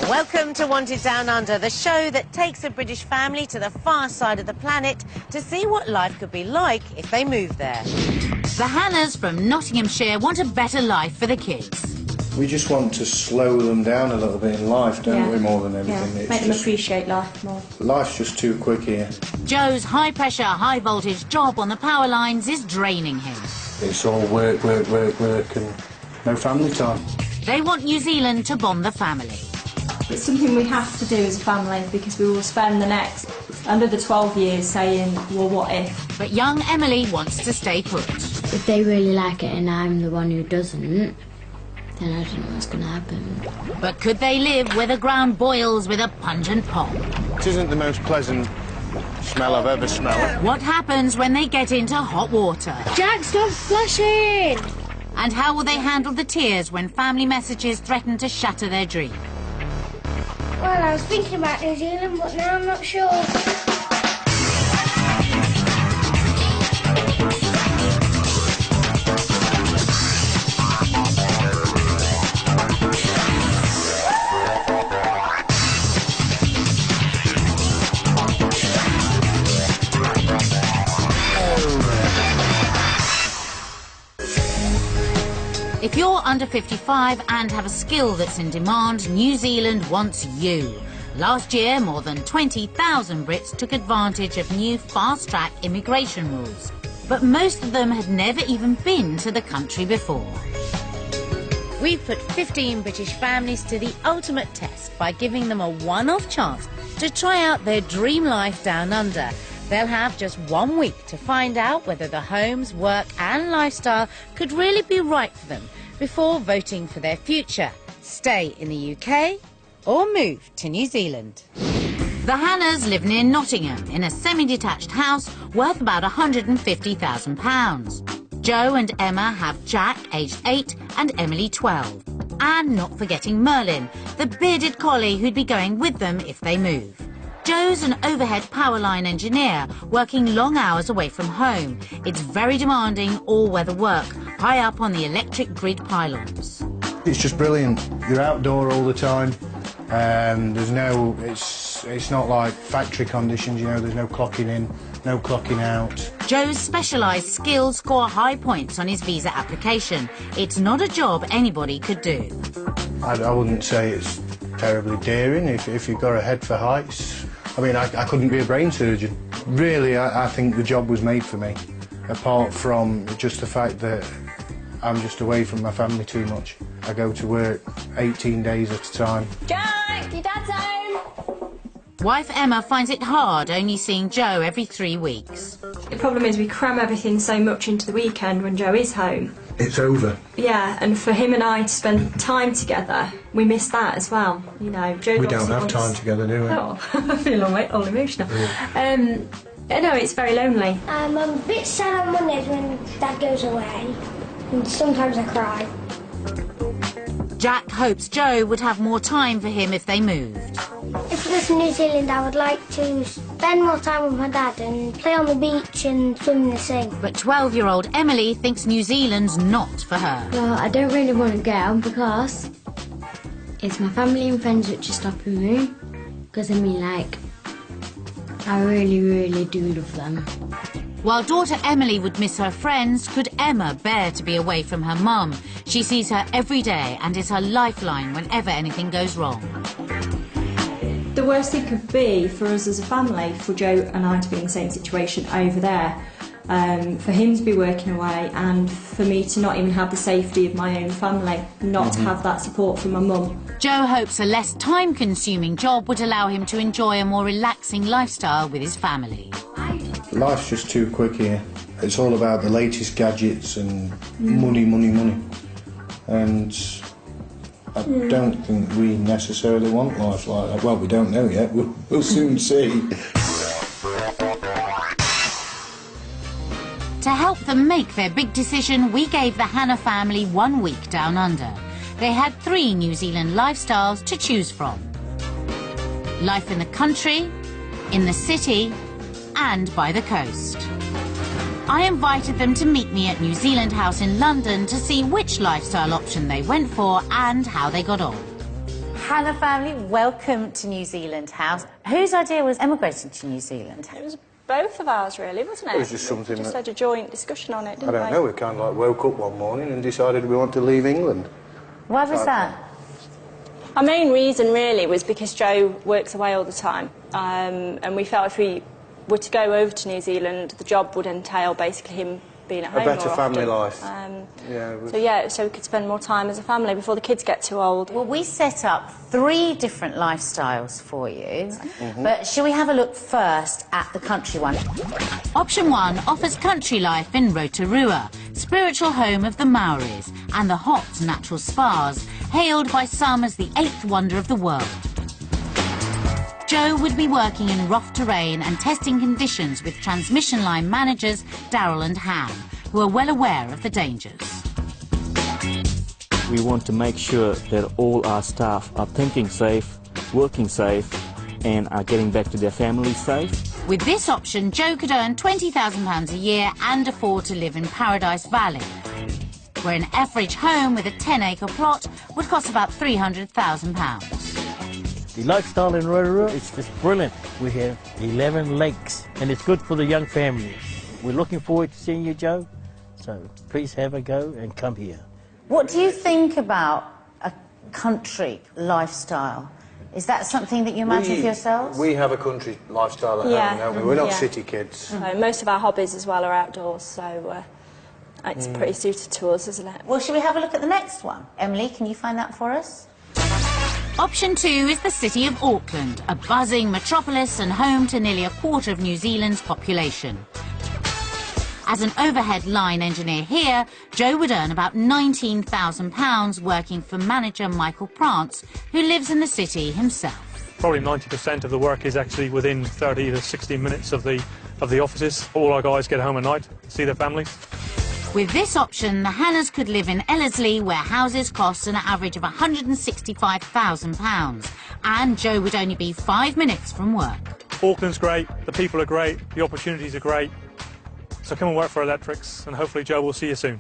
Welcome to Wanted Down Under, the show that takes a British family to the far side of the planet to see what life could be like if they moved there. The Hannahs from Nottinghamshire want a better life for the kids. We just want to slow them down a little bit in life, don't we, more than anything? Yeah, make them appreciate life more. Life's just too quick here. Joe's high-pressure, high-voltage job on the power lines is draining him. It's all work, and no family time. They want New Zealand to bond the family. It's something we have to do as a family because we will spend the next another 12 years saying, well, what if? But young Emily wants to stay put. If they really like it and I'm the one who doesn't, then I don't know what's going to happen. But could they live where the ground boils with a pungent pop? It isn't the most pleasant smell I've ever smelled. What happens when they get into hot water? Jack, stop flushing! And how will they handle the tears when family messages threaten to shatter their dream? Well, I was thinking about New Zealand, but now I'm not sure. If you're under 55 and have a skill that's in demand, New Zealand wants you. Last year, more than 20,000 Brits took advantage of new fast-track immigration rules. But most of them had never even been to the country before. We've put 15 British families to the ultimate test by giving them a one-off chance to try out their dream life down under. They'll have just 1 week to find out whether the homes, work and lifestyle could really be right for them before voting for their future. Stay in the UK or move to New Zealand. The Hannahs live near Nottingham in a semi-detached house worth about £150,000. Joe and Emma have Jack, aged 8, and Emily, 12. And not forgetting Merlin, the bearded collie who'd be going with them if they move. Joe's an overhead power line engineer, working long hours away from home. It's very demanding all-weather work, high up on the electric grid pylons. It's just brilliant. You're outdoor all the time. There's no... It's not like factory conditions, you know, there's no clocking in, no clocking out. Joe's specialised skills score high points on his visa application. It's not a job anybody could do. I wouldn't say it's terribly daring if you've got a head for heights. I mean, I couldn't be a brain surgeon. Really, I think the job was made for me, apart from just the fact that I'm just away from my family too much. I go to work 18 days at a time. Jack, your dad's home! Wife Emma finds it hard only seeing Joe every 3 weeks. The problem is we cram everything so much into the weekend when Joe is home. It's over. Yeah, and for him and I to spend time together, we miss that as well. You know, Joe. We don't have time together, do we? Oh, I feel all emotional. Yeah. No, it's very lonely. I'm a bit sad on Mondays when Dad goes away, and sometimes I cry. Jack hopes Joe would have more time for him if they moved. If it was New Zealand, I would like to spend more time with my dad and play on the beach and swim in the sea. But 12-year-old Emily thinks New Zealand's not for her. Well, I don't really want to go because it's my family and friends which are stopping me. Because, I mean, like, I really, really do love them. While daughter Emily would miss her friends, could Emma bear to be away from her mum? She sees her every day and is her lifeline whenever anything goes wrong. The worst thing could be for us as a family, for Joe and I to be in the same situation over there, for him to be working away and for me to not even have the safety of my own family, not to have that support from my mum. Joe hopes a less time-consuming job would allow him to enjoy a more relaxing lifestyle with his family. Life's just too quick here. It's all about the latest gadgets and money. And I don't think we necessarily want life like that. Well, we don't know yet. We'll soon see. To help them make their big decision, we gave the Hannah family 1 week down under. They had 3 New Zealand lifestyles to choose from. Life in the country, in the city, and by the coast. I invited them to meet me at New Zealand House in London to see which lifestyle option they went for and how they got on. Hannah family, welcome to New Zealand House. Whose idea was emigrating to New Zealand? It was both of ours, really, wasn't it? It was just something we just that... had a joint discussion on it, didn't we? I don't know, we kind of like woke up one morning and decided we want to leave England. Why was that? Our main reason, really, was because Joe works away all the time. And we felt if we were to go over to New Zealand, the job would entail basically him being at home A better more family often. life. So we could spend more time as a family before the kids get too old. Well, we set up 3 different lifestyles for you, but shall we have a look first at the country one? Option 1 offers country life in Rotorua, spiritual home of the Maoris, and the hot natural spas, hailed by some as the 8th wonder of the world. Joe would be working in rough terrain and testing conditions with transmission line managers Daryl and Han, who are well aware of the dangers. We want to make sure that all our staff are thinking safe, working safe, and are getting back to their families safe. With this option, Joe could earn £20,000 a year and afford to live in Paradise Valley, where an average home with a 10-acre plot would cost about £300,000. The lifestyle in Rotorua is just brilliant. We have 11 lakes, and it's good for the young families. We're looking forward to seeing you, Joe, so please have a go and come here. What do you think about a country lifestyle? Is that something that you imagine for yourselves? We have a country lifestyle at home, don't we? We're not city kids. So most of our hobbies as well are outdoors, so it's pretty suited to us, isn't it? Well, shall we have a look at the next one? Emily, can you find that for us? Option 2 is the city of Auckland, a buzzing metropolis and home to nearly 1/4 of New Zealand's population. As an overhead line engineer here, Joe would earn about £19,000 working for manager Michael Prance, who lives in the city himself. Probably 90% of the work is actually within 30 to 60 minutes of the offices. All our guys get home at night, see their families. With this option, the Hannahs could live in Ellerslie, where houses cost an average of £165,000, and Joe would only be 5 minutes from work. Auckland's great, the people are great, the opportunities are great. So come and work for Electrics, and hopefully, Joe, we'll see you soon.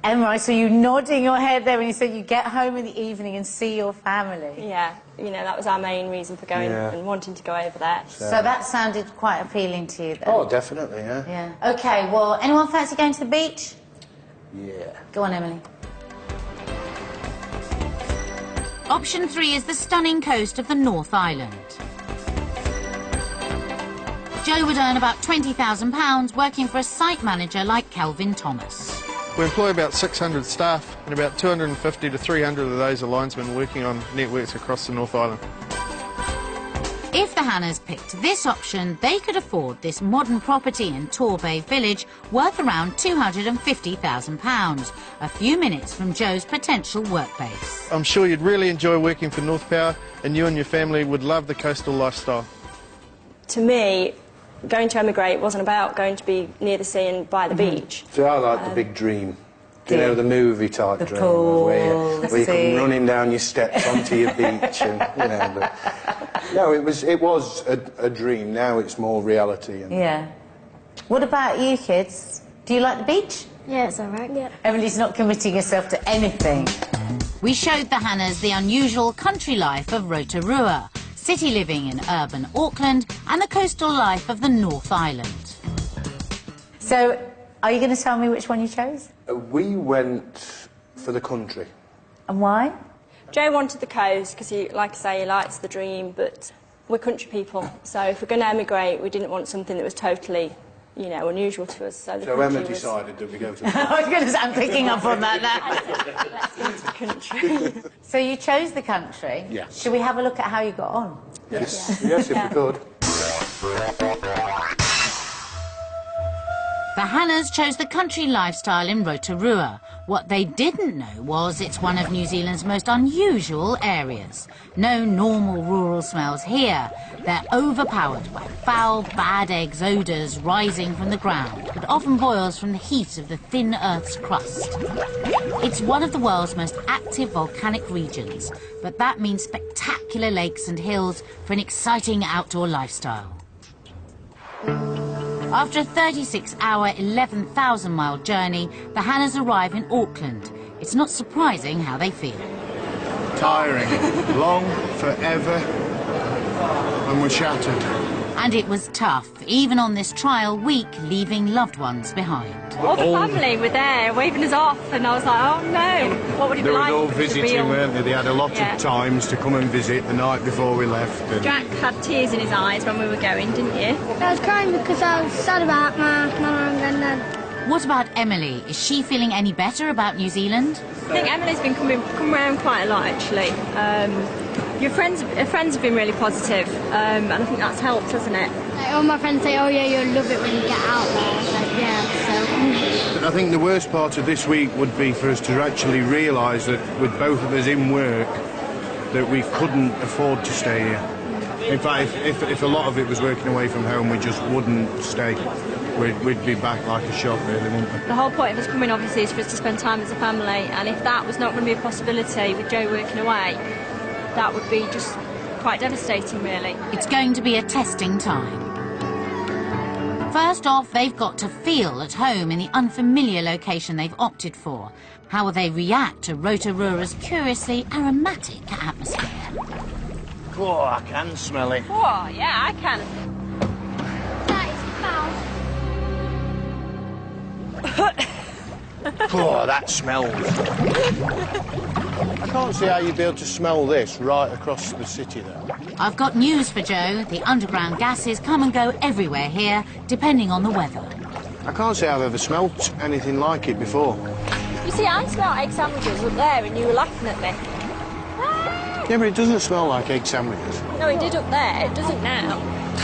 Emma, I saw you nodding your head there when you said you get home in the evening and see your family. Yeah, you know, that was our main reason for going and wanting to go over there. So that sounded quite appealing to you then? Oh, definitely, yeah. Yeah. OK, well, anyone fancy going to the beach? Yeah. Go on, Emily. Option 3 is the stunning coast of the North Island. Joe would earn about £20,000 working for a site manager like Kelvin Thomas. We employ about 600 staff, and about 250 to 300 of those are linesmen working on networks across the North Island. If the Hannahs picked this option, they could afford this modern property in Torbay Village worth around £250,000, a few minutes from Joe's potential work base. I'm sure you'd really enjoy working for North Power, and you and your family would love the coastal lifestyle. To me, going to emigrate wasn't about going to be near the sea and by the beach. So I like the big dream. You know, the movie type dream. pool, where you come running down your steps onto your beach and, you know, but... No, it was a dream. Now it's more reality. And... Yeah. What about you, kids? Do you like the beach? Yeah, it's all right. Yeah. Emily's not committing herself to anything. We showed the Hannahs the unusual country life of Rotorua, city living in urban Auckland, and the coastal life of the North Island. So, are you going to tell me which one you chose? We went for the country. And why? Joe wanted the coast because, like I say, he likes the dream, but we're country people. So if we're going to emigrate, we didn't want something that was totally, you know, unusual to us. So Emma decided that we go to the I was going to say, I'm picking up on that now. Let's go to the country. So you chose the country? Yeah. Should we have a look at how you got on? Yes, yes, if we could. The Hannahs chose the country lifestyle in Rotorua. What they didn't know was it's one of New Zealand's most unusual areas. No normal rural smells here. They're overpowered by foul, bad eggs odours rising from the ground that often boils from the heat of the thin Earth's crust. It's one of the world's most active volcanic regions, but that means spectacular lakes and hills for an exciting outdoor lifestyle. After a 36-hour, 11,000-mile journey, the Hannahs arrive in Auckland. It's not surprising how they feel. tiring. Long, forever, and we're shattered. And it was tough, even on this trial week, leaving loved ones behind. All the family were there waving us off, and I was like, oh no, what would it be like? They were all if it was visiting, real? weren't they? They had a lot of times to come and visit the night before we left. And Jack had tears in his eyes when we were going, didn't you? I was crying because I was sad about my mum and granddad. What about Emily? Is she feeling any better about New Zealand? I think Emily's been come around quite a lot, actually. Your friends have been really positive, and I think that's helped, hasn't it? Like, all my friends say, oh yeah, you'll love it when you get out there. I was like, yeah, so... I think the worst part of this week would be for us to actually realise that with both of us in work, that we couldn't afford to stay here. In fact, if a lot of it was working away from home, we just wouldn't stay. We'd be back like a shot, really, wouldn't we? The whole point of us coming, obviously, is for us to spend time as a family, and if that was not going to be a possibility with Joe working away, that would be just quite devastating, really. It's going to be a testing time. First off, they've got to feel at home in the unfamiliar location they've opted for. How will they react to Rotorua's curiously aromatic atmosphere? Oh, I can smell it. Oh, yeah, I can. That is Oh, that smells. I can't see how you'd be able to smell this right across the city, though. I've got news for Joe. The underground gases come and go everywhere here, depending on the weather. I can't say I've ever smelt anything like it before. You see, I smelled egg sandwiches up there, and you were laughing at me. Yeah, but it doesn't smell like egg sandwiches. No, it did up there. It doesn't now.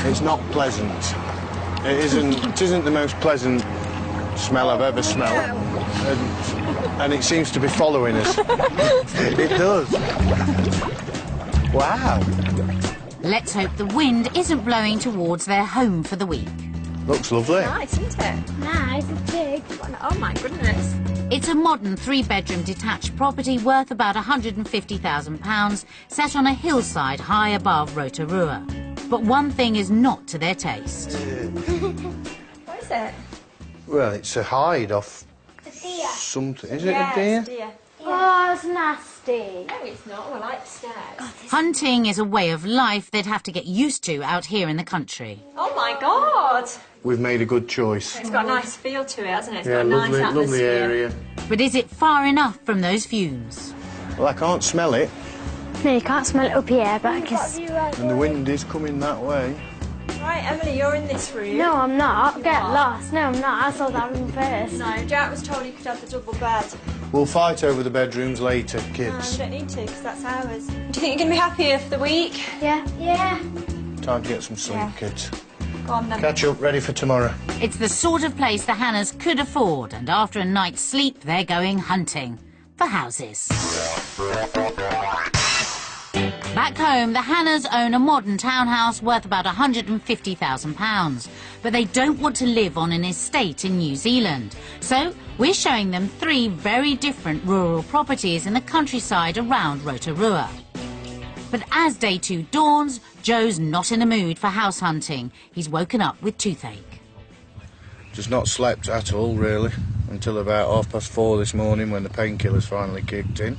It's not pleasant. It isn't the most pleasant smell I've ever smelled. And it seems to be following us. It does. Wow. Let's hope the wind isn't blowing towards their home for the week. Looks lovely. Nice, isn't it? nice, it's big. Oh, my goodness. It's a modern three-bedroom detached property worth about £150,000, set on a hillside high above Rotorua. But one thing is not to their taste. What is it? Well, it's a hide off A deer. something. Is it a deer? It's a deer. Oh, it's nasty. No, it's not. I like stairs. Hunting is a way of life they'd have to get used to out here in the country. Oh, my God. We've made a good choice. It's got a nice feel to it, hasn't it? It's Yeah, got a nice atmosphere. lovely area. But is it far enough from those fumes? Well, I can't smell it, No, you can't smell it up here, but I can... and the wind is coming that way. Right, Emily, you're in this room. No, I'm not. You Get are. lost. No, I'm not. I saw that room first. No, Jack was told he could have the double bed. We'll fight over the bedrooms later, No, you kids. don't need to, because that's ours. Do you think you're going to be happier for the week? Yeah. Yeah. Time to get some sleep, Yeah. kids. Go on, then. Catch up, ready for tomorrow. It's the sort of place the Hannahs could afford, and after a night's sleep, they're going hunting for houses. Back home, the Hannahs own a modern townhouse worth about £150,000, but they don't want to live on an estate in New Zealand. So we're showing them 3 very different rural properties in the countryside around Rotorua. But as day 2 dawns, Joe's not in a mood for house hunting. He's woken up with toothache. Just not slept at all, really, until about 4:30 this morning when the painkillers finally kicked in.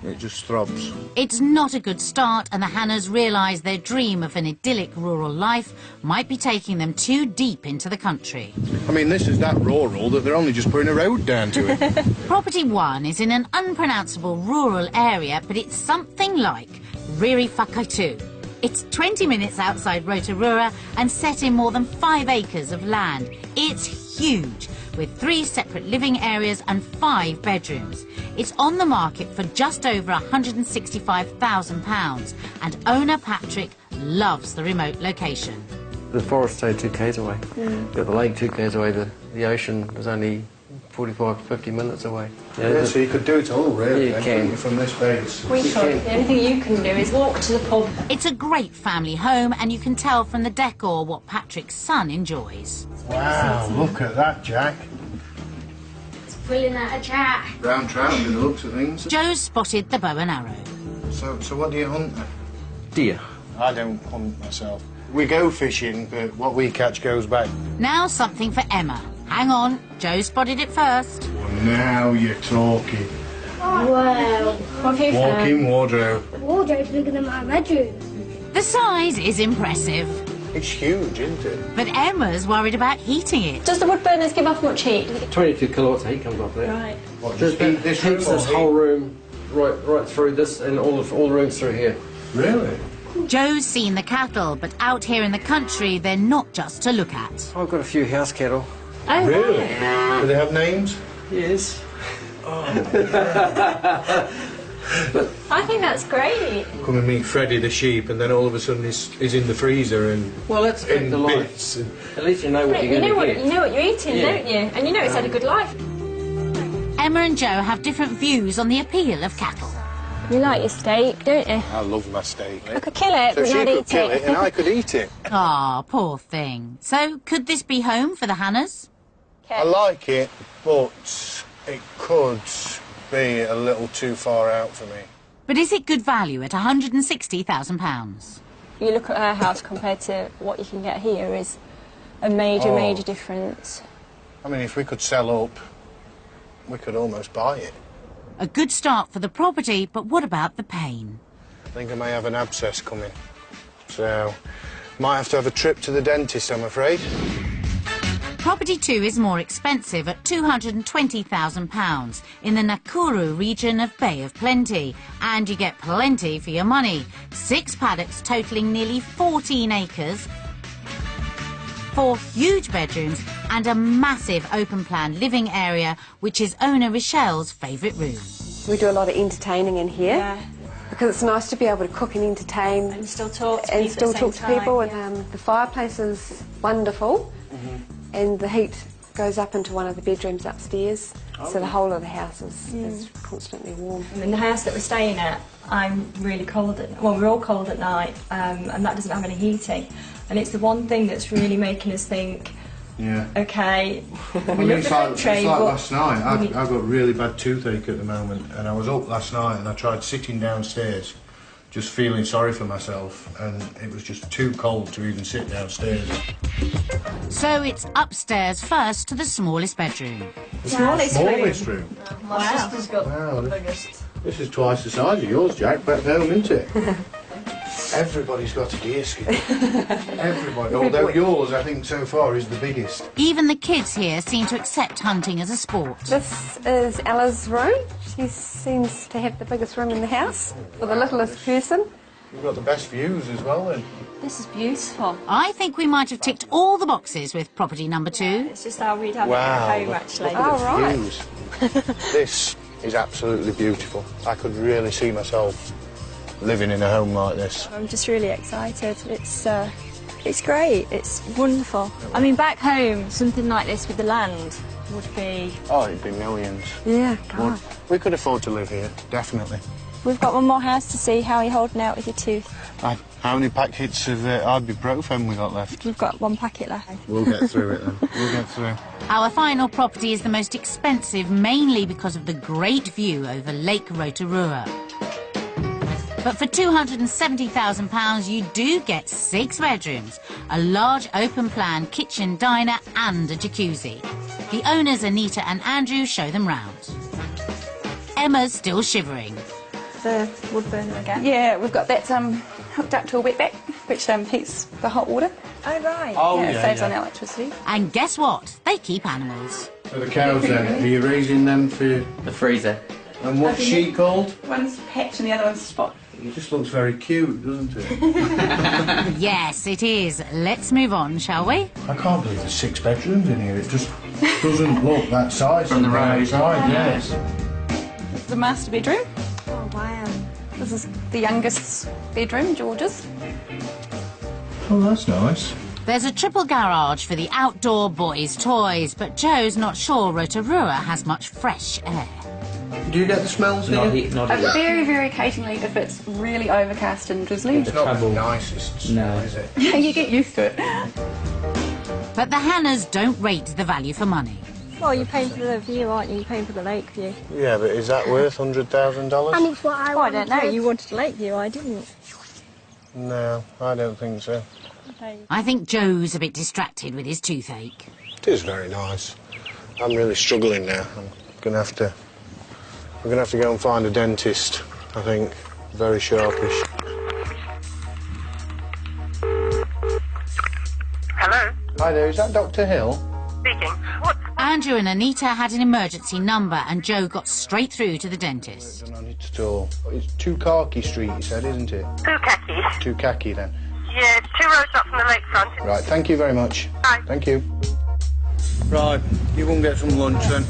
It just throbs. It's not a good start, and the Hannahs realise their dream of an idyllic rural life might be taking them too deep into the country. I mean, this is that rural that they're only just putting a road down to it. Property 1 is in an unpronounceable rural area, but it's something like Riri Whakaitu. It's 20 minutes outside Rotorua and set in more than 5 acres of land. It's huge, with 3 separate living areas and 5 bedrooms. It's on the market for just over £165,000, and owner Patrick loves the remote location. The forest stayed 2 k's away. Got the lake 2 k's away. The ocean was only 45 to 50 minutes away. Yeah, so you could do it all, really, You then, can. couldn't you, from this base. We could. The only thing you can do is walk to the pub. It's a great family home, and you can tell from the decor what Patrick's son enjoys. Wow, look at that, Jack. It's pulling out a chat. Brown trout, with the looks of things. Joe spotted the bow and arrow. So what do you hunt then? Deer. I don't hunt myself. We go fishing, but what we catch goes back. Now something for Emma. Hang on, Joe spotted it first. Well, now you're talking. Wow. What have you found? Walk-in wardrobe. The wardrobe's bigger than my bedroom. The size is impressive, It's huge, isn't it? but Emma's worried about heating it. Does the wood burners give off much heat? 22 kilowatts of heat comes off there. Right. What, Just just heat this room heats or this heat- whole room right through this and all the rooms through here. Really? Joe's seen the cattle, but out here in the country, they're not just to look at. I've got a few house cattle. Oh, Really? right. Do they have names? Yes. I think that's great. Come and meet Freddie the sheep, and then all of a sudden he's in the freezer and Well, that's in the life. bits. And At least you know what you're going to get. You know what you're eating, Yeah. don't you? And you know it's had a good life. Emma and Joe have different views on the appeal of cattle. You like your steak, don't you? I love my steak. I could kill it, So but she not could eat kill it. it, and I could eat it. Ah, poor thing. So, could this be home for the Hannahs? I like it, but it could be a little too far out for me. But is it good value at £160,000? You look at her house compared to what you can get here is a major difference. I mean, if we could sell up, we could almost buy it. A good start for the property, but what about the pain? I think I may have an abscess coming. So, might have to have a trip to the dentist, I'm afraid. Property 2 is more expensive at £220,000 in the Nakuru region of Bay of Plenty, and you get plenty for your money. 6 paddocks totalling nearly 14 acres, 4 huge bedrooms and a massive open-plan living area, which is owner Rochelle's favourite room. We do a lot of entertaining in here. Yeah. Because it's nice to be able to cook and entertain And still talk to and people still at the talk same to people. time, And the fireplace is wonderful, and the heat goes up into one of the bedrooms upstairs, so the whole of the house is constantly warm. In the house that we're staying at, I'm really cold we're all cold at night, and that doesn't have any heating. And it's the one thing that's really making us think, Yeah. okay, I we mean, look it's the like country, but last night. we I've need- got really bad toothache at the moment, and I was up last night and I tried sitting downstairs, just feeling sorry for myself, and it was just too cold to even sit downstairs. So it's upstairs first to the smallest bedroom. Smallest room. My sister's got Wow, the biggest. This is twice the size of yours, Jack, back home, isn't it? Everybody's got a deer skin. Everybody. Although yours, I think, so far is the biggest. Even the kids here seem to accept hunting as a sport. This is Ella's room. She seems to have the biggest room in the house for the littlest person. You've got the best views as well, then. This is beautiful. I think we might have ticked all the boxes with property number 2. It's just how we'd have Wow. it at home, actually. Look at the views. This is absolutely beautiful. I could really see myself living in a home like this. I'm just really excited. It's great. It's wonderful. I mean, back home, something like this with the land would be... Oh, it'd be millions. Yeah, God. We could afford to live here, definitely. We've got one more house to see. How are you holding out with your tooth? How many packets of ibuprofen we got left? We've got 1 packet left. We'll get through it then. We'll get through. Our final property is the most expensive, mainly because of the great view over Lake Rotorua. But for £270,000, you do get 6 bedrooms, a large open-plan kitchen diner and a jacuzzi. The owners, Anita and Andrew, show them round. Emma's still shivering. The wood burner again. Yeah, we've got that hooked up to a wetback, which heats the hot water. Oh, right. It saves on electricity. And guess what? They keep animals. So the cows then, are you raising them for... The freezer. And what's she called? One's Patch and the other one's Spot. It just looks very cute, doesn't it? Yes, it is. Let's move on, shall we? I can't believe there's 6 bedrooms in here. It just doesn't look that size From the road. outside, yes. The master bedroom. Oh, wow. This is the youngest bedroom, George's. Oh, that's nice. There's a triple garage for the outdoor boys' toys, but Joe's not sure Rotorua has much fresh air. Do you get the smells here? Not here. Very, very occasionally if it's really overcast and drizzly. It's not the nicest smell, is it? You get used to it. But the Hannahs don't rate the value for money. Well, you're paying for the view, aren't you? You're paying for the lake view. Yeah, but is that worth $100,000? And it's what I Oh, I wanted. don't know. You wanted a lake view, I didn't. No, I don't think so. I think Joe's a bit distracted with his toothache. It is very nice. I'm really struggling now. I'm going to have to We're going to have to go and find a dentist, I think. Very sharpish. Hello? Hi there, is that Dr. Hill? Speaking. What? Andrew and Anita had an emergency number and Joe got straight through to the dentist. It's 2 Khaki Street, you said, isn't it? 2 Khaki. 2 Khaki, then. Yeah, it's 2 roads up from the lakefront. Right, thank you very much. Bye. Thank you. Right, you go and get some lunch then.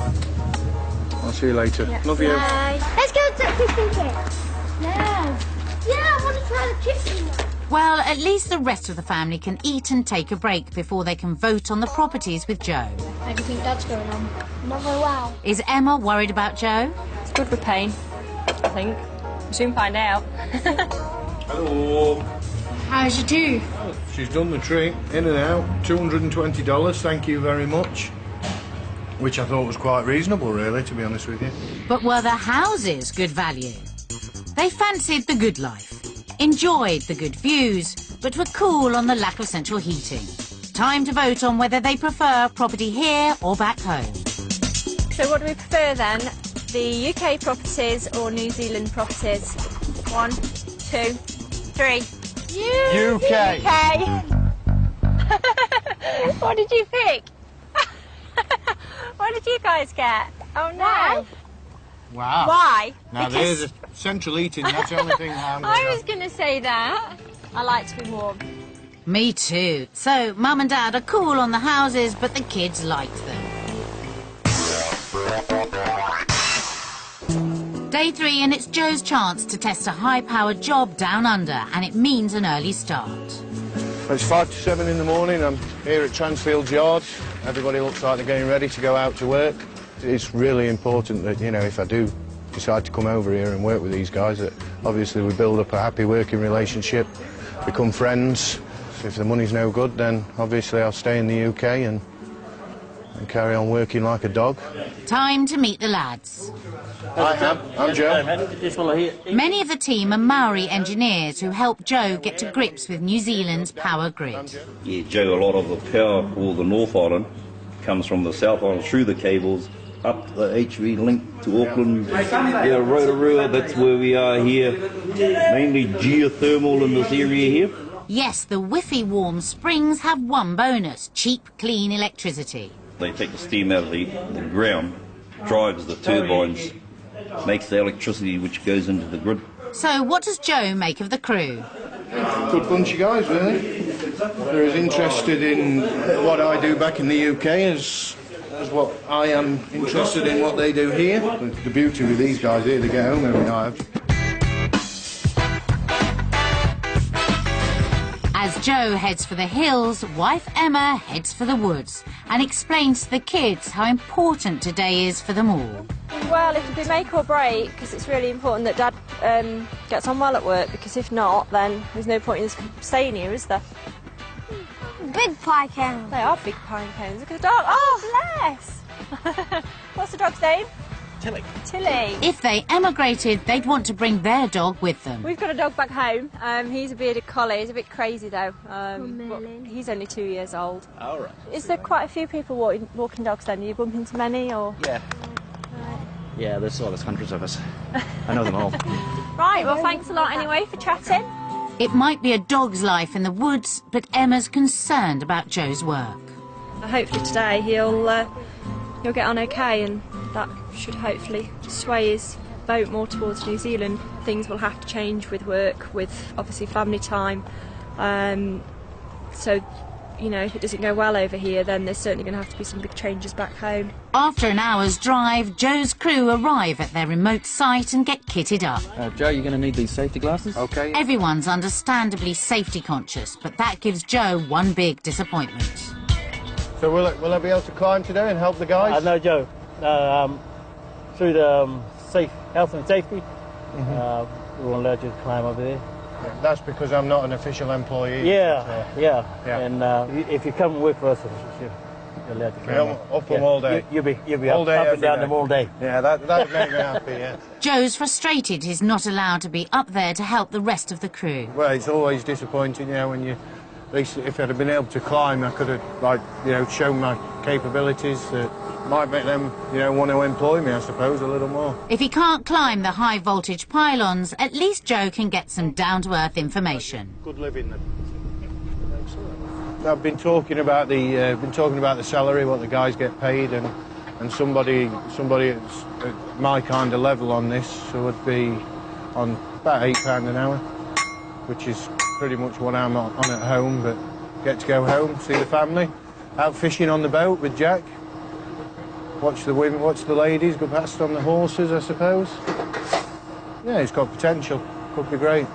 I'll see you later. Yeah. Love you. Bye. Let's go to the chicken cake. No. Yeah, I want to try the chicken one. Well, at least the rest of the family can eat and take a break before they can vote on the properties with Joe. How do you think that's going on? Not very well. Is Emma worried about Joe? It's good for pain, I think. We'll soon find out. Hello. How's your tooth? Oh, she's done the trick, in and out. $220, thank you very much. Which I thought was quite reasonable, really, to be honest with you. But were the houses good value? They fancied the good life, enjoyed the good views, but were cool on the lack of central heating. Time to vote on whether they prefer property here or back home. So what do we prefer then? The UK properties or New Zealand properties? 1, 2, 3. UK. What did you pick? What did you guys get? Oh no. Wow. Why? Now Because there's a central heating, that's the only thing I'm I was going to say that. I like to be warm. Me too. So, Mum and Dad are cool on the houses, but the kids liked them. Day 3, and it's Joe's chance to test a high-powered job down under, and it means an early start. It's 5 to 7 in the morning. I'm here at Transfield Yard. Everybody looks like they're getting ready to go out to work. It's really important that, you know, if I do decide to come over here and work with these guys, that obviously we build up a happy working relationship, become friends. If the money's no good, then obviously I'll stay in the UK and carry on working like a dog. Time to meet the lads. Hi, I'm Joe. Many of the team are Maori engineers who help Joe get to grips with New Zealand's power grid. Yeah, Joe, a lot of the power for the North Island comes from the South Island through the cables up the HV link to Auckland. Yeah, Rotorua, that's where we are here. Mainly geothermal in this area here. Yes, the whiffy warm springs have one bonus: cheap, clean electricity. They take the steam out of the ground, drives the turbines, makes the electricity which goes into the grid. So what does Joe make of the crew? Good bunch of guys, really. They're as interested in what I do back in the UK as what I am interested in what they do here. The beauty with these guys here, they get home every night. As Joe heads for the hills, wife Emma heads for the woods and explains to the kids how important today is for them all. Well, it'll be make or break, because it's really important that Dad gets on well at work, because if not, then there's no point in us staying here, is there? Big pie cones. They are big pine cones. Look at the dog. Oh, bless! What's the dog's name? Tilly. Tilly. If they emigrated, they'd want to bring their dog with them. We've got a dog back home. He's a bearded collie. He's a bit crazy though. But he's only 2 years old. All right. Is there quite a few people walking dogs then? Do you bump into many or? Yeah. Yeah, there's hundreds of us. I know them all. Right, well thanks a lot anyway for chatting. It might be a dog's life in the woods, but Emma's concerned about Joe's work. Hopefully today he'll get on okay, and that should hopefully sway his vote more towards New Zealand. Things will have to change with work, with obviously family time. So, you know, if it doesn't go well over here, then there's certainly going to have to be some big changes back home. After an hour's drive, Joe's crew arrive at their remote site and get kitted up. Joe, you're going to need these safety glasses? OK. Everyone's understandably safety conscious, but that gives Joe one big disappointment. So will I be able to climb today and help the guys? No, Joe. Through the health and safety, we won't allow you to climb over there. That's because I'm not an official employee. Yeah. And if you come and work for us, you're allowed to climb up them all day. You'll be all up, day, up and down day. them all day. Yeah, that made me happy, yeah. Joe's frustrated he's not allowed to be up there to help the rest of the crew. Well, it's always disappointing, you know, when you... At least if I'd have been able to climb, I could have, like, you know, shown my capabilities. Might make them, you know, want to employ me, I suppose, a little more. If he can't climb the high-voltage pylons, at least Joe can get some down-to-earth information. Good living, then. I've been talking about the salary, what the guys get paid, and somebody at my kind of level on this would be on about £8 an hour, which is pretty much what I'm on at home, but get to go home, see the family, out fishing on the boat with Jack, watch the women, watch the ladies, go past on the horses, I suppose. Yeah, it's got potential, could be great.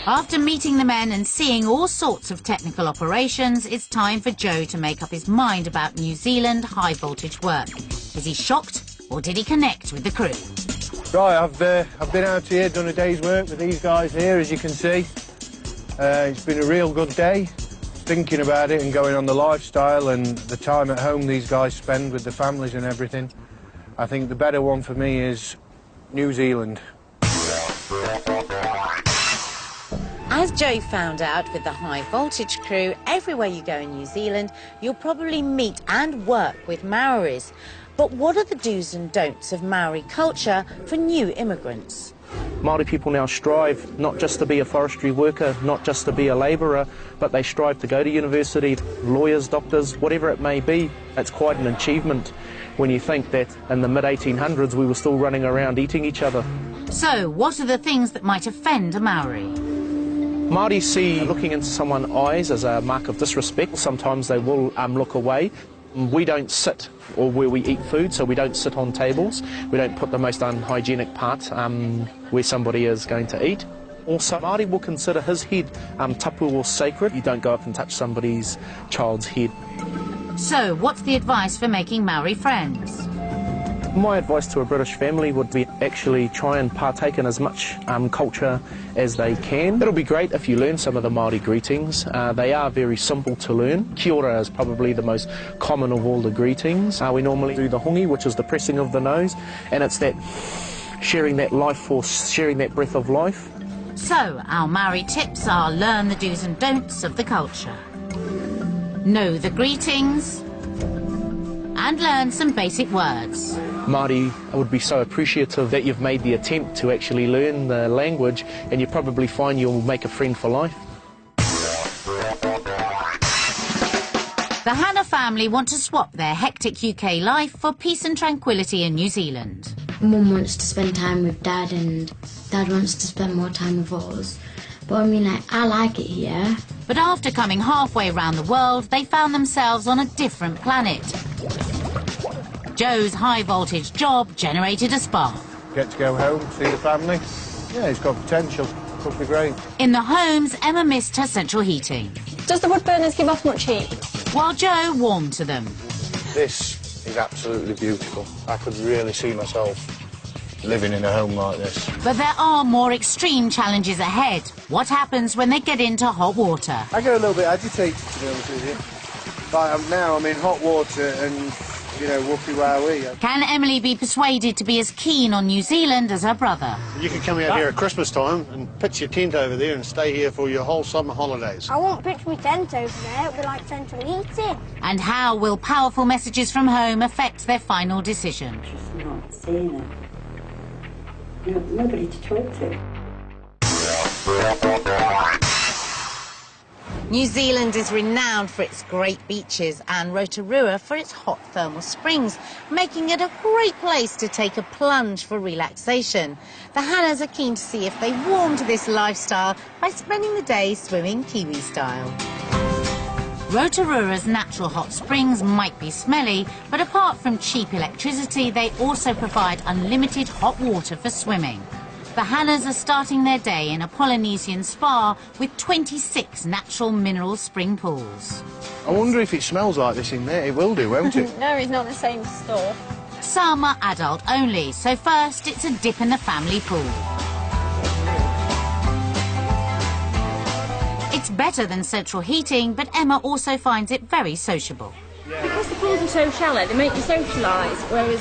After meeting the men and seeing all sorts of technical operations, it's time for Joe to make up his mind about New Zealand high-voltage work. Is he shocked, or did he connect with the crew? Right, I've been out here, done a day's work with these guys here, as you can see. It's been a real good day, thinking about it and going on the lifestyle and the time at home these guys spend with the families and everything. I think the better one for me is New Zealand. As Joe found out with the high-voltage crew, everywhere you go in New Zealand, you'll probably meet and work with Maoris. But what are the do's and don'ts of Maori culture for new immigrants? Māori people now strive not just to be a forestry worker, not just to be a labourer, but they strive to go to university, lawyers, doctors, whatever it may be. It's quite an achievement when you think that in the mid-1800s we were still running around eating each other. So, what are the things that might offend a Maori? Māori see looking into someone's eyes as a mark of disrespect. Sometimes they will look away. We don't sit or where we eat food, so we don't sit on tables. We don't put the most unhygienic part where somebody is going to eat. Also, Māori will consider his head tapu or sacred. You don't go up and touch somebody's child's head. So, what's the advice for making Maori friends? My advice to a British family would be actually try and partake in as much culture as they can. It'll be great if you learn some of the Māori greetings. They are very simple to learn. Kia ora is probably the most common of all the greetings. We normally do the hongi, which is the pressing of the nose, and it's that sharing that life force, sharing that breath of life. So, our Maori tips are learn the do's and don'ts of the culture, know the greetings, and learn some basic words. Māori would be so appreciative that you've made the attempt to actually learn the language, and you probably find you'll make a friend for life. The Hanna family want to swap their hectic UK life for peace and tranquility in New Zealand. Mum wants to spend time with Dad and Dad wants to spend more time with us. But I mean, I like it here. But after coming halfway around the world, they found themselves on a different planet. Joe's high-voltage job generated a spark. Get to go home, see the family. Yeah, it's got potential. Could be great. In the homes, Emma missed her central heating. Does the wood burners give off much heat? While Joe warmed to them. This is absolutely beautiful. I could really see myself living in a home like this. But there are more extreme challenges ahead. What happens when they get into hot water? I get a little bit agitated, to be honest with you. Like now I'm in hot water and, you know, whoopie wowee. Can Emily be persuaded to be as keen on New Zealand as her brother? You can come out here at Christmas time and pitch your tent over there and stay here for your whole summer holidays. I won't pitch my tent over there, it'll be like central heating. And how will powerful messages from home affect their final decision? Just not seeing it. Nobody to talk to. New Zealand is renowned for its great beaches and Rotorua for its hot thermal springs, making it a great place to take a plunge for relaxation. The Hannas are keen to see if they warm to this lifestyle by spending the day swimming Kiwi style. Rotorua's natural hot springs might be smelly, but apart from cheap electricity, they also provide unlimited hot water for swimming. The Hannas are starting their day in a Polynesian spa with 26 natural mineral spring pools. I wonder if it smells like this in there. It will do, won't it? No, it's not the same store. Some are adult only, so first it's a dip in the family pool. It's better than central heating, but Emma also finds it very sociable. Because the pools are so shallow, they make you socialise, whereas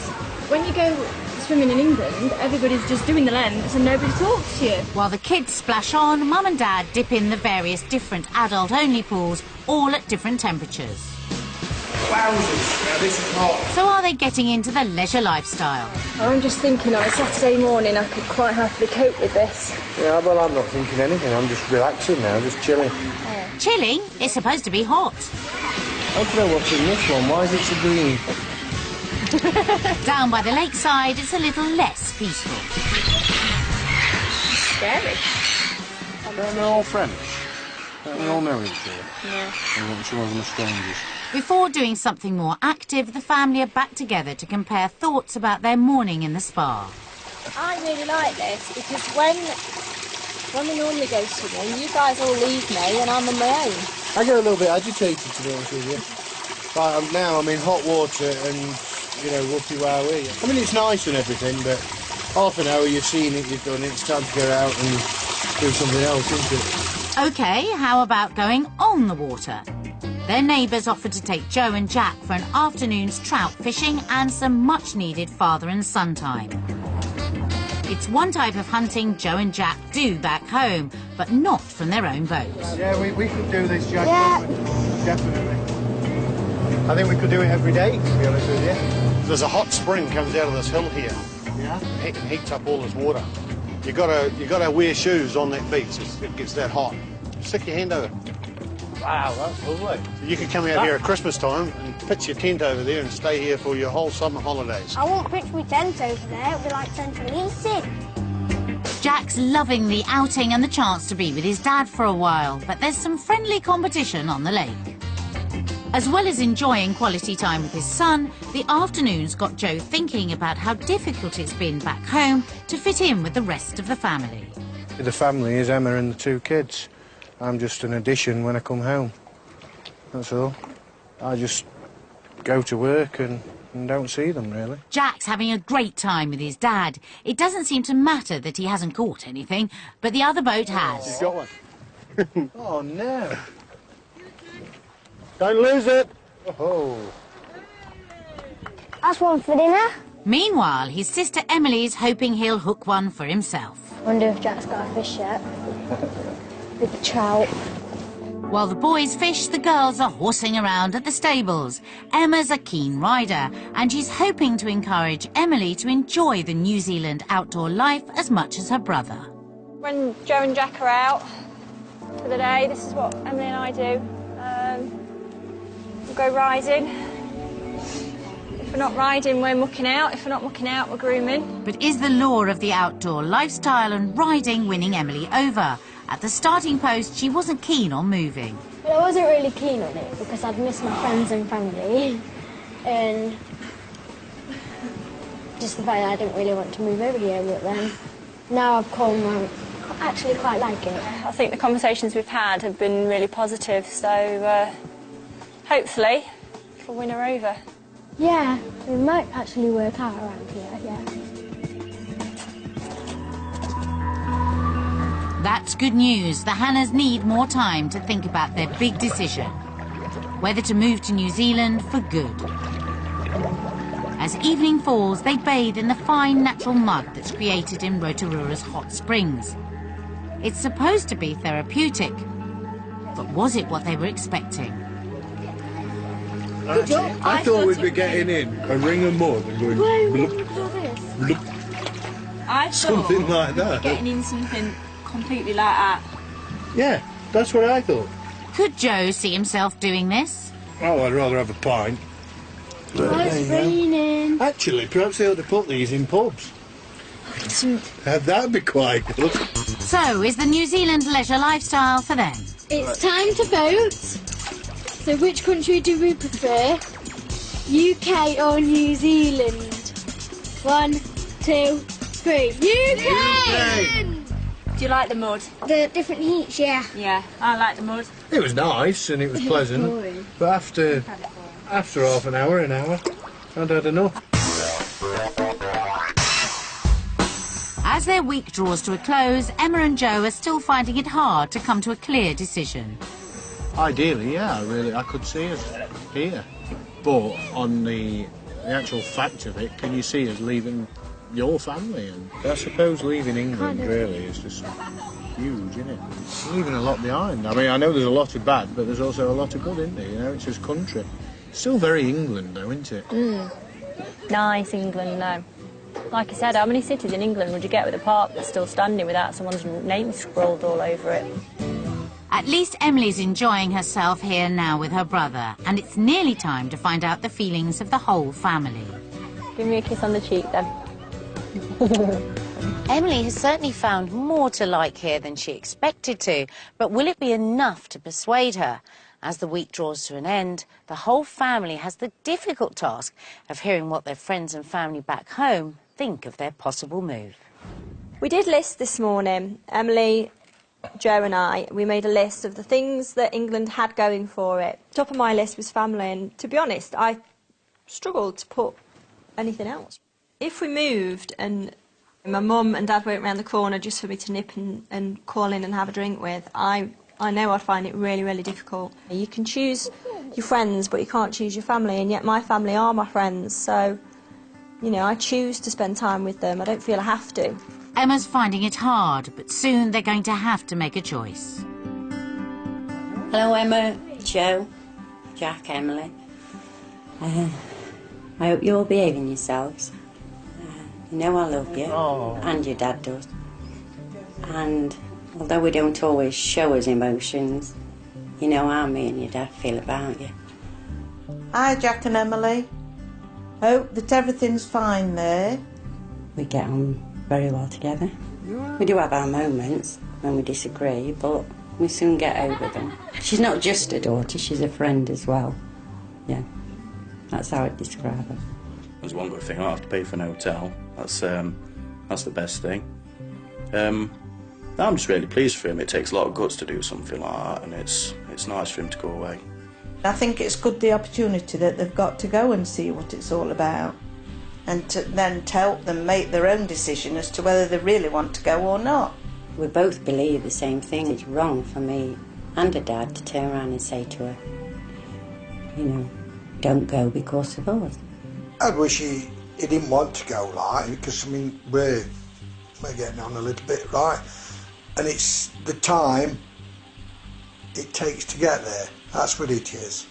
when you go swimming in England, everybody's just doing the lengths and nobody talks to you. While the kids splash on, Mum and Dad dip in the various different adult-only pools, all at different temperatures. Wowzers, now this is hot. So are they getting into the leisure lifestyle? I'm just thinking on a Saturday morning I could quite happily cope with this. Yeah, well, I'm not thinking anything. I'm just relaxing now, just chilling. Chilling? It's supposed to be hot. I don't know what's in this one. Why is it so green? Down by the lakeside, it's a little less peaceful. Scary. They're all French. We all know each other. Yeah. I'm sure of them are strangers. Before doing something more active, the family are back together to compare thoughts about their morning in the spa. I really like this because when we normally go swimming, you guys all leave me and I'm on my own. I get a little bit agitated, to be honest with you. But now I'm in hot water and, you know, whoopie-wowee. I mean, it's nice and everything, but half an hour you've seen it, you've done it, it's time to go out and do something else, isn't it? OK, how about going on the water? Their neighbours offered to take Joe and Jack for an afternoon's trout fishing and some much-needed father and son time. It's one type of hunting Joe and Jack do back home, but not from their own boats. Yeah, we could do this, Jack. Yeah. Definitely. I think we could do it every day, to be honest with you. There's a hot spring comes out of this hill here. Yeah? It heats up all this water. You gotta wear shoes on that beach. It gets that hot. Stick your hand over. Wow, that's lovely. So you could come out here at Christmas time and pitch your tent over there and stay here for your whole summer holidays. I won't pitch my tent over there. It'll be like central eating. Jack's loving the outing and the chance to be with his dad for a while, but there's some friendly competition on the lake. As well as enjoying quality time with his son, the afternoon's got Joe thinking about how difficult it's been back home to fit in with the rest of the family. The family is Emma and the two kids. I'm just an addition when I come home. That's all. I just go to work and don't see them, really. Jack's having a great time with his dad. It doesn't seem to matter that he hasn't caught anything, but the other boat has. You've got one. Oh, no. Don't lose it. Oh. That's one for dinner. Meanwhile, his sister Emily's hoping he'll hook one for himself. Wonder if Jack's got a fish yet. With the trout. While the boys fish, the girls are horsing around at the stables. Emma's a keen rider, and she's hoping to encourage Emily to enjoy the New Zealand outdoor life as much as her brother. When Joe and Jack are out for the day, this is what Emily and I do. We'll go riding. If we're not riding, we're mucking out. If we're not mucking out, we're grooming. But is the lure of the outdoor lifestyle and riding winning Emily over? At the starting post, she wasn't keen on moving. Well, I wasn't really keen on it because I'd missed my friends and family, and just the fact that I didn't really want to move over here. But then, now I've come, I actually quite like it. I think the conversations we've had have been really positive, so hopefully we'll win her over. Yeah, it might actually work out around here, yeah. That's good news. The Hannahs need more time to think about their big decision, whether to move to New Zealand for good. As evening falls, they bathe in the fine natural mud that's created in Rotorua's hot springs. It's supposed to be therapeutic, but was it what they were expecting? I thought we'd be getting in a ring of mud and going bloop, bloop, I thought something like that. getting in something completely like that. Yeah, that's what I thought. Could Joe see himself doing this? Oh, I'd rather have a pint. But It's raining. actually, perhaps they ought to put these in pubs. That'd be quite good. So, is the New Zealand leisure lifestyle for them? It's time to vote. So which country do we prefer? UK or New Zealand? 1, 2, 3. UK! Do you like the mud? The different heats, yeah. Yeah, I like the mud. It was nice and it was pleasant, but after half an hour, I'd had enough. As their week draws to a close, Emma and Joe are still finding it hard to come to a clear decision. Ideally, yeah, really, I could see us here. But on the actual fact of it, can you see us leaving your family? And I suppose leaving England really is just huge, isn't it? Leaving a lot behind. I mean, I know there's a lot of bad, but there's also a lot of good, isn't there? You know, it's his country. Still very England, though, isn't it? Nice England, though. Like I said, how many cities in England would you get with a park that's still standing without someone's name scrawled all over it? At least Emily's enjoying herself here now with her brother, and it's nearly time to find out the feelings of the whole family. Give me a kiss on the cheek, then. Emily has certainly found more to like here than she expected to, but will it be enough to persuade her? As the week draws to an end, the whole family has the difficult task of hearing what their friends and family back home think of their possible move. We did list this morning, Emily, Joe and I, we made a list of the things that England had going for it. Top of my list was family, and to be honest, I struggled to put anything else. If we moved and my mum and dad weren't round the corner just for me to nip and call in and have a drink with, I know I'd find it really, really difficult. You can choose your friends, but you can't choose your family, and yet my family are my friends, so, you know, I choose to spend time with them. I don't feel I have to. Emma's finding it hard, but soon they're going to have to make a choice. Hello, Emma, Joe, Jack, Emily. I hope you're all behaving yourselves. You know I love you, and your dad does. And although we don't always show us emotions, you know how me and your dad feel about you. Hi, Jack and Emily. Hope that everything's fine there. We get on very well together. We do have our moments when we disagree, but we soon get over them. She's not just a daughter, she's a friend as well. Yeah, that's how I'd describe her. There's one good thing, I don't have to pay for an hotel. That's the best thing. I'm just really pleased for him. It takes a lot of guts to do something like that, and it's nice for him to go away. I think it's good, the opportunity that they've got to go and see what it's all about, and to help them make their own decision as to whether they really want to go or not. We both believe the same thing. It's wrong for me and a dad to turn around and say to her, you know, don't go because of us. I wish he didn't want to go, like, because, I mean, we're getting on a little bit, right? And it's the time it takes to get there. That's what it is.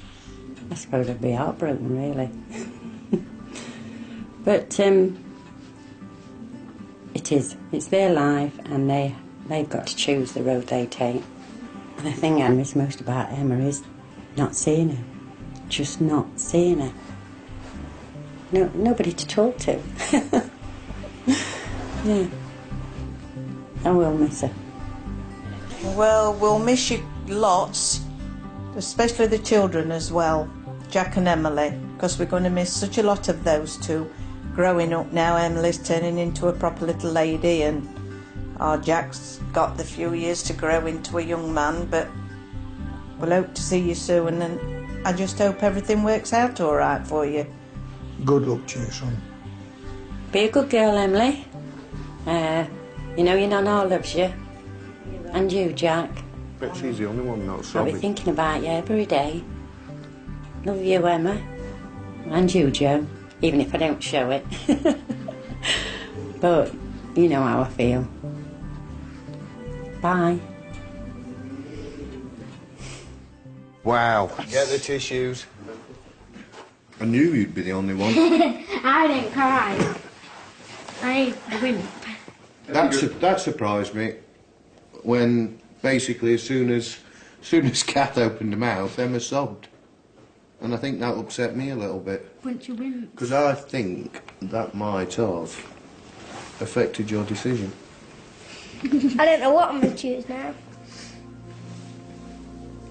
I suppose I'd be heartbroken, really. But it is. It's their life, and they've got to choose the road they take. And the thing I miss most about Emma is not seeing her. Just not seeing her. Nobody to talk to. Yeah. I will miss her. Well, we'll miss you lots, especially the children as well, Jack and Emily, because we're going to miss such a lot of those two growing up now. Emily's turning into a proper little lady, and our Jack's got the few years to grow into a young man, but we'll hope to see you soon, and I just hope everything works out all right for you. Good luck to you, son. Be a good girl, Emily. You know your nana loves you. And you, Jack. Bet she's the only one not I'll be thinking about you every day. Love you, Emma. And you, Joe. Even if I don't show it. But you know how I feel. Bye. Wow. Get the tissues. I knew you'd be the only one. I didn't cry. I wimp. That surprised me when basically as soon as Kath opened her mouth, Emma sobbed. And I think that upset me a little bit. Bunch of wimps. Because I think that might have affected your decision. I don't know what I'm going to choose now.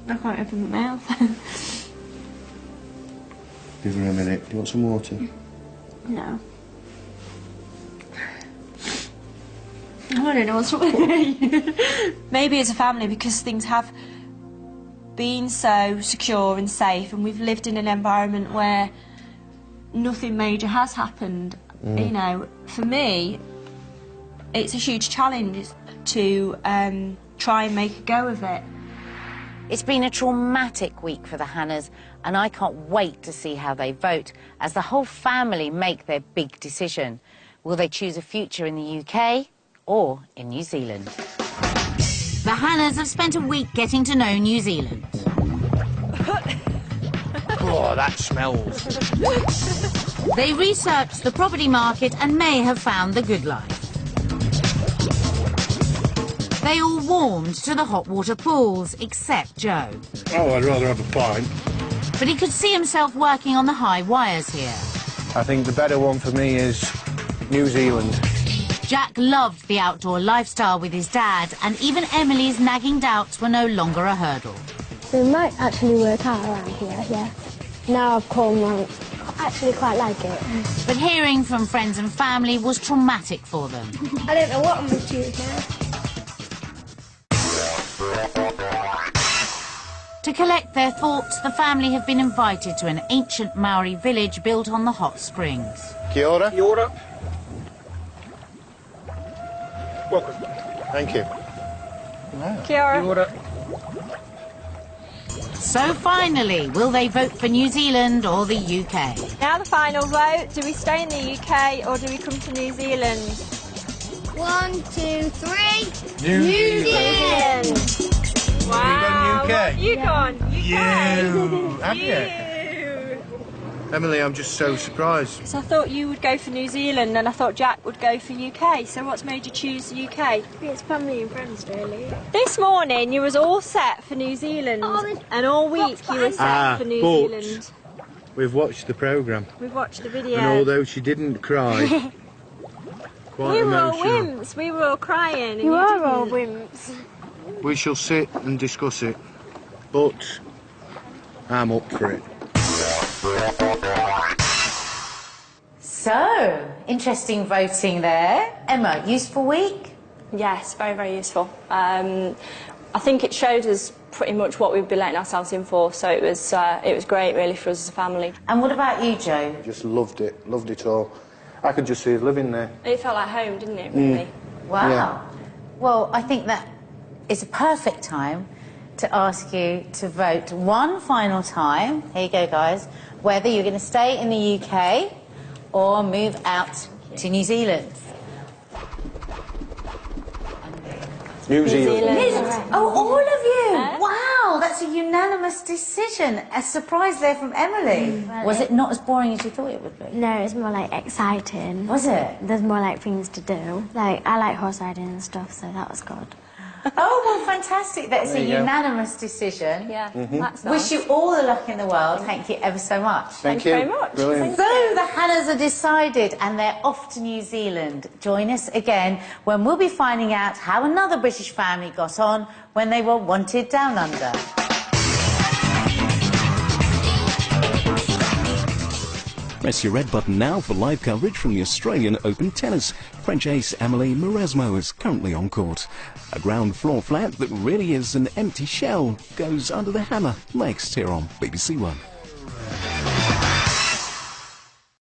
I can't open my mouth. Give her a minute. Do you want some water? No. I don't know what's wrong with me. Maybe as a family, because things have been so secure and safe, and we've lived in an environment where nothing major has happened. You know, for me, it's a huge challenge to try and make a go of it. It's been a traumatic week for the Hannahs, and I can't wait to see how they vote as the whole family make their big decision. Will they choose a future in the UK or in New Zealand? The Hannahs have spent a week getting to know New Zealand. Oh, that smells. They researched the property market and may have found the good life. They all warmed to the hot water pools, except Joe. Oh, I'd rather have a pint. But he could see himself working on the high wires here. I think the better one for me is New Zealand. Jack loved the outdoor lifestyle with his dad, and even Emily's nagging doubts were no longer a hurdle. We might actually work out around here, yeah. Now I've come around, I actually quite like it. But hearing from friends and family was traumatic for them. I don't know what I'm going to choose now. To collect their thoughts, the family have been invited to an ancient Maori village built on the hot springs. Kia ora. Kia ora. Welcome. Thank you. Kia ora. Kia ora. So finally, will they vote for New Zealand or the UK? Now the final vote. Do we stay in the UK or do we come to New Zealand? 1, 2, 3. New Zealand. Wow. UK? What you gone? UK. Have you? Emily, I'm just so surprised. So I thought you would go for New Zealand and I thought Jack would go for UK. So what's made you choose the UK? It's family and friends, really. This morning you was all set for New Zealand and all week you were set for New Zealand. We've watched the programme. We've watched the video. And although she didn't cry, quite we were all emotional. wimps. We were all crying. And You are didn't. all wimps. We shall sit and discuss it, but I'm up for it. So, interesting voting there. Emma, useful week? Yes, very, very useful. I think it showed us pretty much what we'd be letting ourselves in for, so it was great, really, for us as a family. And what about you, Joe? Just loved it all. I could just see us living there. It felt like home, didn't it, really? Wow. Yeah. Well, I think that is a perfect time to ask you to vote one final time. Here you go, guys. Whether you're going to stay in the UK or move out to New Zealand. New Zealand. Oh, all of you! Wow, that's a unanimous decision. A surprise there from Emily. Was it not as boring as you thought it would be? No, it's more like exciting. Was it? There's more like things to do. Like, I like horse riding and stuff, so that was good. Oh, well, fantastic. That's a There you go. unanimous decision. Yeah, Wish that's nice. you all the luck in the world. Thank you ever so much. Thank you. very much. Brilliant. So the Hannahs are decided and they're off to New Zealand. Join us again when we'll be finding out how another British family got on when they were wanted down under. Press your red button now for live coverage from the Australian Open tennis. French ace Amelie Mauresmo is currently on court. A ground floor flat that really is an empty shell goes under the hammer next here on BBC One.